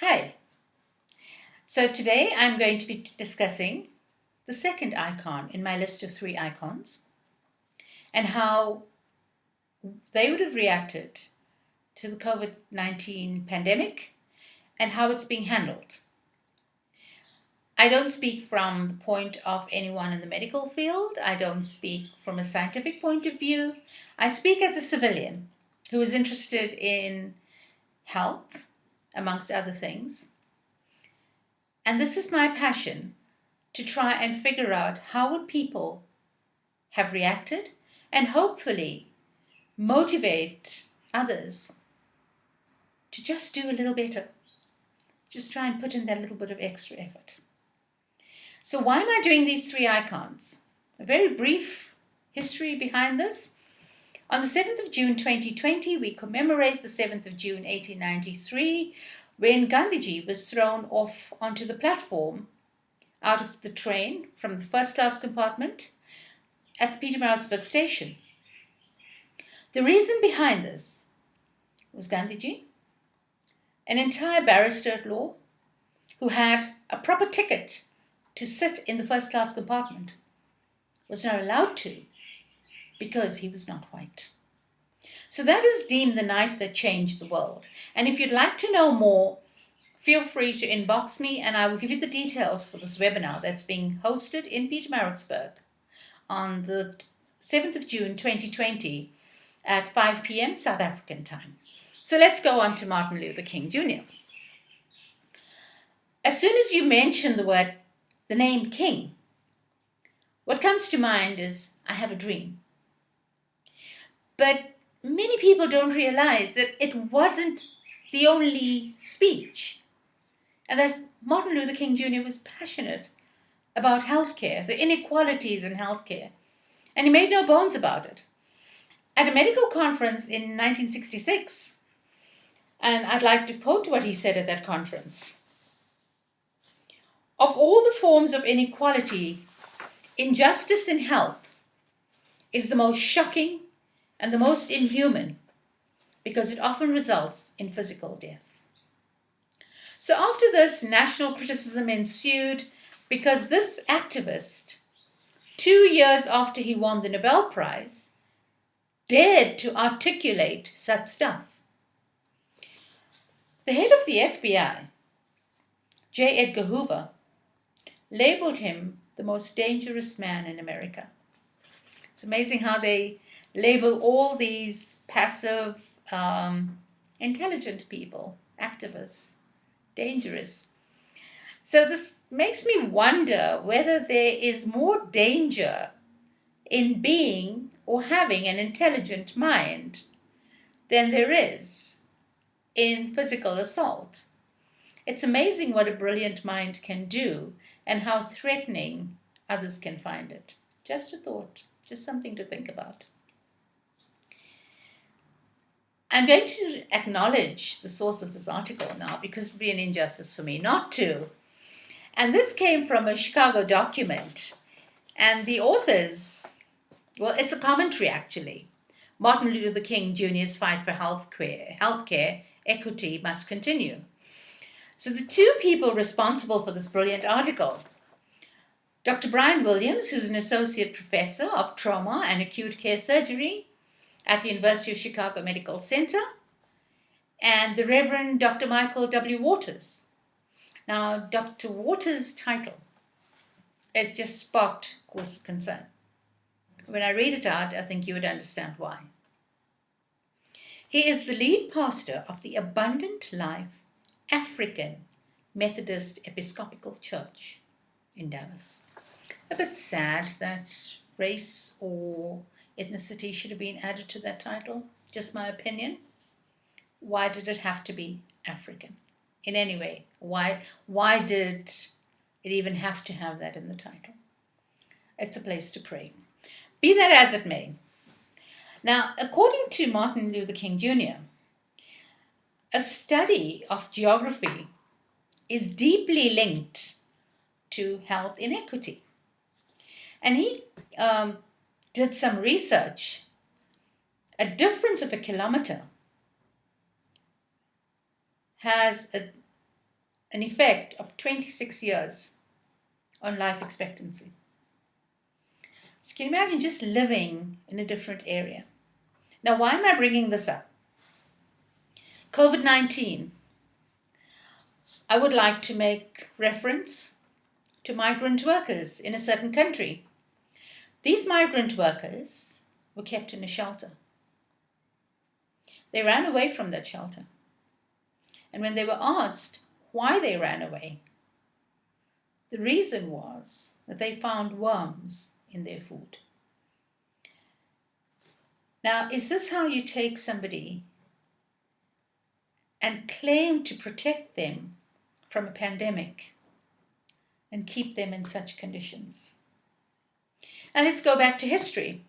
Hi. So today I'm going to be discussing the second icon in my list of three icons and how they would have reacted to the COVID-19 pandemic and how it's being handled. I don't speak from the point of anyone in the medical field. I don't speak from a scientific point of view. I speak as a civilian who is interested in health, amongst other things. And this is my passion, to try and figure out how would people have reacted and hopefully motivate others to just do a little better. Just try and put in that little bit of extra effort. So why am I doing these three icons? A very brief history behind this. On the 7th of June 2020, we commemorate the 7th of June 1893, when Gandhiji was thrown off onto the platform out of the train from the first class compartment at the Petermaritzburg station. The reason behind this was Gandhiji, an entire barrister at law who had a proper ticket to sit in the first class compartment, was not allowed to because he was not white. So that is deemed the night that changed the world. And if you'd like to know more, feel free to inbox me and I will give you the details for this webinar that's being hosted in Petermaritzburg on the 7th of June 2020 at 5 p.m. South African time. So let's go on to Martin Luther King Jr. As soon as you mention the name King, what comes to mind is, I have a dream. But many people don't realize that it wasn't the only speech, and that Martin Luther King Jr. was passionate about healthcare, the inequalities in healthcare, and he made no bones about it. At a medical conference in 1966, and I'd like to quote what he said at that conference: "Of all the forms of inequality, injustice in health is the most shocking and the most inhuman, because it often results in physical death." So after this, national criticism ensued because this activist, 2 years after he won the Nobel Prize, dared to articulate such stuff. The head of the FBI, J. Edgar Hoover, labeled him the most dangerous man in America. It's amazing how they label all these passive, intelligent people, activists, dangerous. So this makes me wonder whether there is more danger in being or having an intelligent mind than there is in physical assault. It's amazing what a brilliant mind can do and how threatening others can find it. Just a thought, just something to think about. I'm going to acknowledge the source of this article now, because it would be an injustice for me not to. And this came from a Chicago document. And the authors, well, it's a commentary actually. Martin Luther King Jr.'s fight for healthcare equity must continue. So the two people responsible for this brilliant article, Dr. Brian Williams, who's an associate professor of trauma and acute care surgery at the University of Chicago Medical Center, and the Reverend Dr. Michael W. Waters. Now, Dr. Waters' title, it just sparked cause of concern. When I read it out, I think you would understand why. He is the lead pastor of the Abundant Life African Methodist Episcopal Church in Dallas. A bit sad that race or ethnicity should have been added to that title. Just my opinion. Why did it have to be African? In any way, why did it even have to have that in the title? It's a place to pray. Be that as it may. Now, according to Martin Luther King Jr., a study of geography is deeply linked to health inequity. And he did some research. A difference of a kilometer has a an effect of 26 years on life expectancy. So can you imagine just living in a different area? Now, why am I bringing this up? COVID-19, I would like to make reference to migrant workers in a certain country. These migrant workers were kept in a shelter. They ran away from that shelter. And when they were asked why they ran away, the reason was that they found worms in their food. Now, is this how you take somebody and claim to protect them from a pandemic and keep them in such conditions? Now, let's go back to history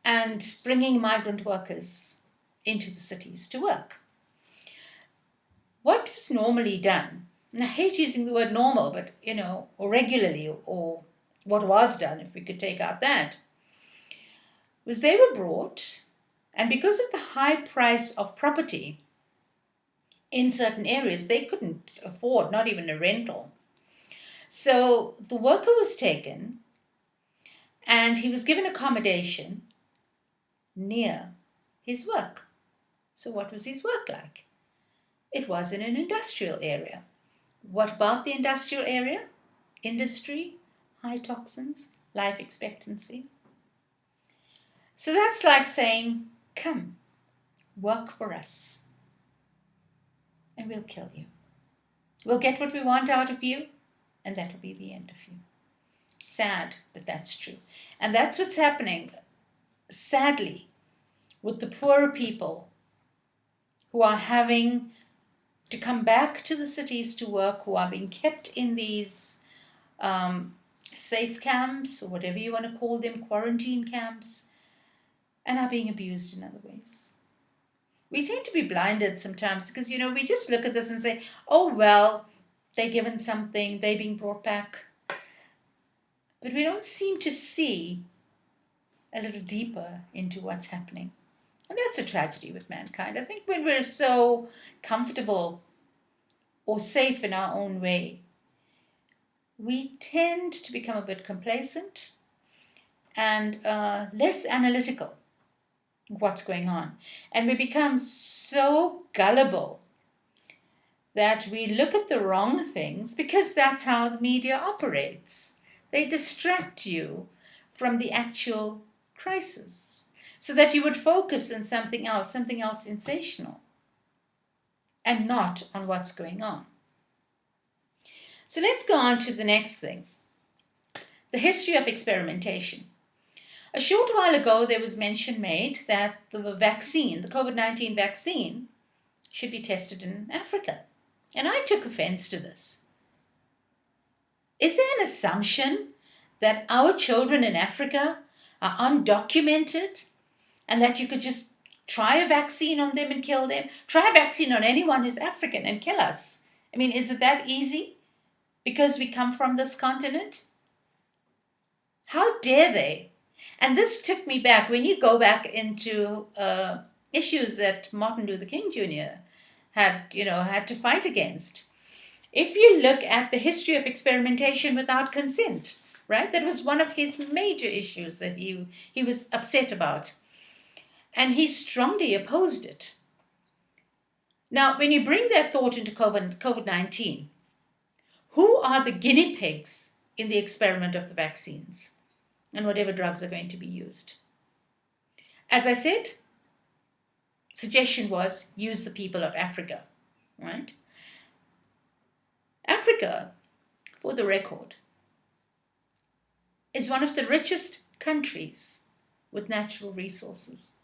and bringing migrant workers into the cities to work. What was normally done, and I hate using the word normal, but or regularly, or what was done, if we could take out that, was they were brought, and because of the high price of property in certain areas, they couldn't afford not even a rental. So the worker was taken and he was given accommodation near his work. So what was his work like? It was in an industrial area. What about the industrial area? Industry, high toxins, life expectancy. So that's like saying, come, work for us, and we'll kill you. We'll get what we want out of you, and that'll be the end of you. Sad, but that's true. And that's what's happening, sadly, with the poor people who are having to come back to the cities to work, who are being kept in these safe camps, or whatever you want to call them, quarantine camps, and are being abused in other ways. We tend to be blinded sometimes because, we just look at this and say, oh, well, they're given something, they're being brought back. But we don't seem to see a little deeper into what's happening. And that's a tragedy with mankind. I think when we're so comfortable or safe in our own way, we tend to become a bit complacent and less analytical of what's going on. And we become so gullible that we look at the wrong things because that's how the media operates. They distract you from the actual crisis so that you would focus on something else sensational, and not on what's going on. So let's go on to the next thing, the history of experimentation. A short while ago, there was mention made that the vaccine, the COVID-19 vaccine, should be tested in Africa. And I took offense to this. Is there an assumption that our children in Africa are undocumented and that you could just try a vaccine on them and kill them? Try a vaccine on anyone who's African and kill us. I mean, is it that easy because we come from this continent? How dare they? And this took me back. When you go back into issues that Martin Luther King Jr. had to fight against. If you look at the history of experimentation without consent, right? That was one of his major issues that he was upset about. And he strongly opposed it. Now, when you bring that thought into COVID-19, who are the guinea pigs in the experiment of the vaccines and whatever drugs are going to be used? As I said, suggestion was use the people of Africa, right? Africa, for the record, is one of the richest countries with natural resources.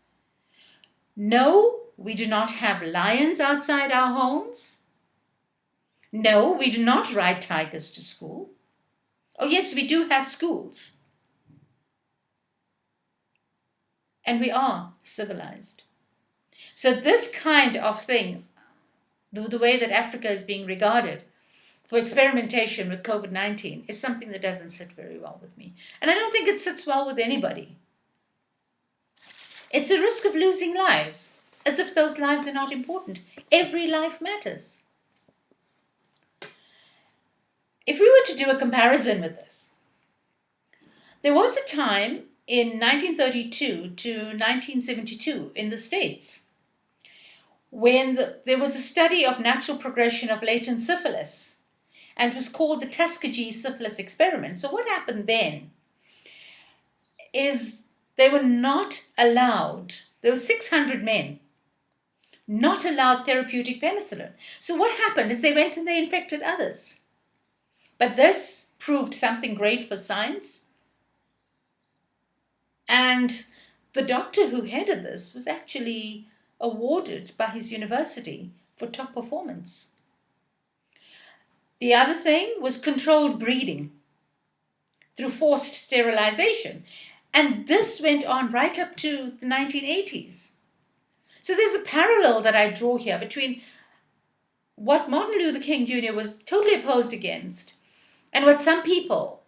No, we do not have lions outside our homes. No, we do not ride tigers to school. Oh yes, we do have schools. And we are civilized. So this kind of thing, the way that Africa is being regarded for experimentation with COVID-19, is something that doesn't sit very well with me. And I don't think it sits well with anybody. It's a risk of losing lives, as if those lives are not important. Every life matters. if we were to do a comparison with this, there was a time in 1932 to 1972 in the States when there was a study of natural progression of latent syphilis, and it was called the Tuskegee syphilis experiment. So what happened then is they were not allowed, there were 600 men not allowed therapeutic penicillin. So what happened is they went and they infected others. But this proved something great for science. And the doctor who headed this was actually awarded by his university for top performance. The other thing was controlled breeding through forced sterilization. And this went on right up to the 1980s. So there's a parallel that I draw here between what Martin Luther King Jr. was totally opposed against and what some people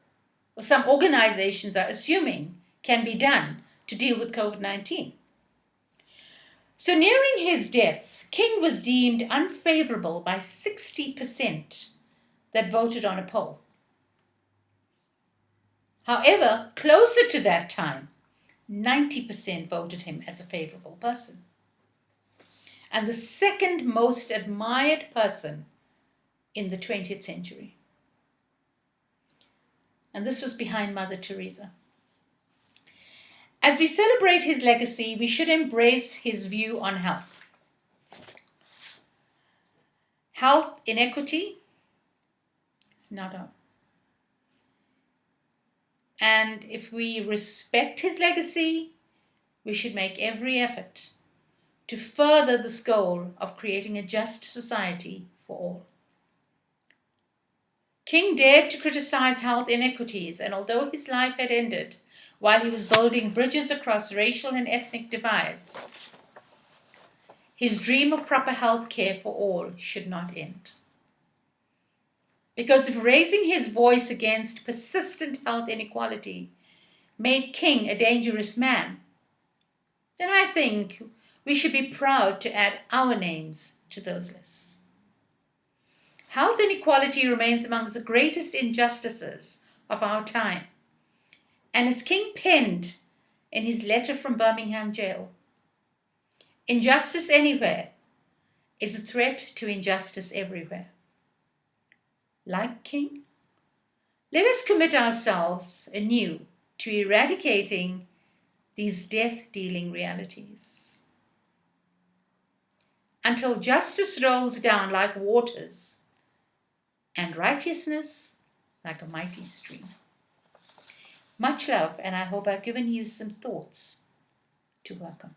or some organizations are assuming can be done to deal with COVID-19. So nearing his death, King was deemed unfavorable by 60% that voted on a poll. However, closer to that time, 90% voted him as a favorable person. And the second most admired person in the 20th century. And this was behind Mother Teresa. As we celebrate his legacy, we should embrace his view on health. Health inequity is not on. And if we respect his legacy, we should make every effort to further this goal of creating a just society for all. King dared to criticize health inequities, and although his life had ended while he was building bridges across racial and ethnic divides, his dream of proper health care for all should not end. Because if raising his voice against persistent health inequality made King a dangerous man, then I think we should be proud to add our names to those lists. Health inequality remains amongst the greatest injustices of our time. And as King penned in his letter from Birmingham jail, injustice anywhere is a threat to injustice everywhere. Like King, let us commit ourselves anew to eradicating these death-dealing realities. Until justice rolls down like waters and righteousness like a mighty stream. Much love, and I hope I've given you some thoughts to work on.